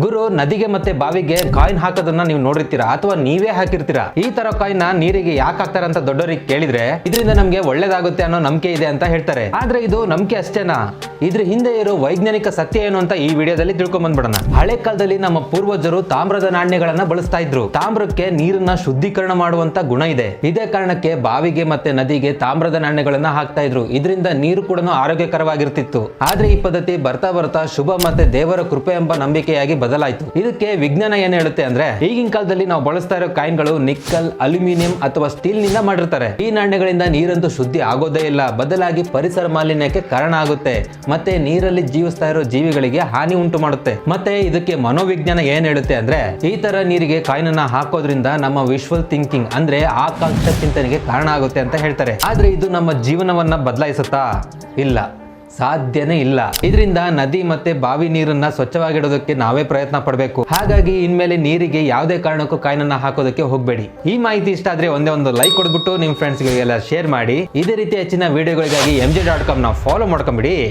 ಗುರು, ನದಿಗೆ ಮತ್ತೆ ಬಾವಿಗೆ ಕಾಯಿನ್ ಹಾಕೋದನ್ನ ನೀವು ನೋಡಿರ್ತೀರಾ ಅಥವಾ ನೀವೇ ಹಾಕಿರ್ತೀರಾ? ಈ ತರ ಕಾಯಿನ್ ನೀರಿಗೆ ಯಾಕೆ ಹಾಕ್ತಾರೆ ಅಂತ ದೊಡ್ಡವರಿಗೆ ಕೇಳಿದ್ರೆ ಇದರಿಂದ ನಮ್ಗೆ ಒಳ್ಳೇದಾಗುತ್ತೆ ಅನ್ನೋ ನಂಬಿಕೆ ಇದೆ ಅಂತ ಹೇಳ್ತಾರೆ. ಆದ್ರೆ ಇದು ನಂಬಿಕೆ ಅಷ್ಟೇನಾ? ಇದ್ರ ಹಿಂದೆ ಇರೋ ವೈಜ್ಞಾನಿಕ ಸತ್ಯ ಏನು ಅಂತ ಈ ವಿಡಿಯೋದಲ್ಲಿ ತಿಳ್ಕೊಂಡ್ ಬಂದ್ಬಿಡೋಣ. ಹಳೆ ಕಾಲದಲ್ಲಿ ನಮ್ಮ ಪೂರ್ವಜರು ತಾಮ್ರದ ನಾಣ್ಯಗಳನ್ನ ಬಳಸ್ತಾ ಇದ್ರು. ತಾಮ್ರಕ್ಕೆ ನೀರನ್ನ ಶುದ್ಧೀಕರಣ ಮಾಡುವಂತ ಗುಣ ಇದೆ. ಇದೇ ಕಾರಣಕ್ಕೆ ಬಾವಿಗೆ ಮತ್ತೆ ನದಿಗೆ ತಾಮ್ರದ ನಾಣ್ಯಗಳನ್ನ ಹಾಕ್ತಾ ಇದ್ರು. ಇದರಿಂದ ನೀರು ಕೂಡ ಆರೋಗ್ಯಕರವಾಗಿರ್ತಿತ್ತು. ಆದ್ರೆ ಈ ಪದ್ಧತಿ ಬರ್ತಾ ಬರ್ತಾ ಶುಭ ಮತ್ತೆ ದೇವರ ಕೃಪೆ ಎಂಬ ನಂಬಿಕೆಯಾಗಿ ಬದಲಾಯಿತು. ಇದಕ್ಕೆ ವಿಜ್ಞಾನ ಏನ್ ಹೇಳುತ್ತೆ ಅಂದ್ರೆ, ಈಗಿನ ಕಾಲದಲ್ಲಿ ನಾವು ಬಳಸ್ತಾ ಇರೋ ಕಾಯಿನ್ಗಳು ನಿಕ್ಕಲ್, ಅಲ್ಯೂಮಿನಿಯಂ ಅಥವಾ ಸ್ಟೀಲ್ ನಿಂದ ಮಾಡಿರ್ತಾರೆ. ಈ ನಾಣ್ಯಗಳಿಂದ ನೀರಂತೂ ಶುದ್ಧಿ ಆಗೋದೇ ಇಲ್ಲ, ಬದಲಾಗಿ ಪರಿಸರ ಮಾಲಿನ್ಯಕ್ಕೆ ಕಾರಣ ಆಗುತ್ತೆ ಮತ್ತೆ ನೀರಲ್ಲಿ ಜೀವಿಸ್ತಾ ಇರೋ ಜೀವಿಗಳಿಗೆ ಹಾನಿ ಉಂಟು ಮಾಡುತ್ತೆ. ಮತ್ತೆ ಇದಕ್ಕೆ ಮನೋವಿಜ್ಞಾನ ಏನ್ ಹೇಳುತ್ತೆ ಅಂದ್ರೆ, ಈ ತರ ನೀರಿಗೆ ಕಾಯಿನ್ ಅನ್ನ ಹಾಕೋದ್ರಿಂದ ನಮ್ಮ ವಿಶ್ವಲ್ ಥಿಂಕಿಂಗ್ ಅಂದ್ರೆ ಆಕಾಂಕ್ಷ ಚಿಂತನೆಗೆ ಕಾರಣ ಆಗುತ್ತೆ ಅಂತ ಹೇಳ್ತಾರೆ. ಆದ್ರೆ ಇದು ನಮ್ಮ ಜೀವನವನ್ನ ಬದಲಾಯಿಸುತ್ತಾ? ಇಲ್ಲ, ಸಾಧ್ಯನೇ ಇಲ್ಲ. ಇದರಿಂದ ನದಿ ಮತ್ತೆ ಬಾವಿ ನೀರನ್ನ ಸ್ವಚ್ಛವಾಗಿಡೋದಕ್ಕೆ ನಾವೇ ಪ್ರಯತ್ನ ಪಡಬೇಕು. ಹಾಗಾಗಿ ಇನ್ಮೇಲೆ ನೀರಿಗೆ ಯಾವುದೇ ಕಾರಣಕ್ಕೂ ಕಾಯಿನ್ ಅನ್ನ ಹಾಕೋದಕ್ಕೆ ಹೋಗಬೇಡಿ. ಈ ಮಾಹಿತಿ ಇಷ್ಟ ಆದ್ರೆ ಒಂದೇ ಒಂದು ಲೈಕ್ ಕೊಡ್ಬಿಟ್ಟು ನಿಮ್ ಫ್ರೆಂಡ್ಸ್ಗಳಿಗೆಲ್ಲ ಶೇರ್ ಮಾಡಿ. ಇದೇ ರೀತಿ ಹೆಚ್ಚಿನ ವಿಡಿಯೋಗಳಿಗಾಗಿ mj.com ನ ಫಾಲೋ ಮಾಡ್ಕೊಂಬಿಡಿ.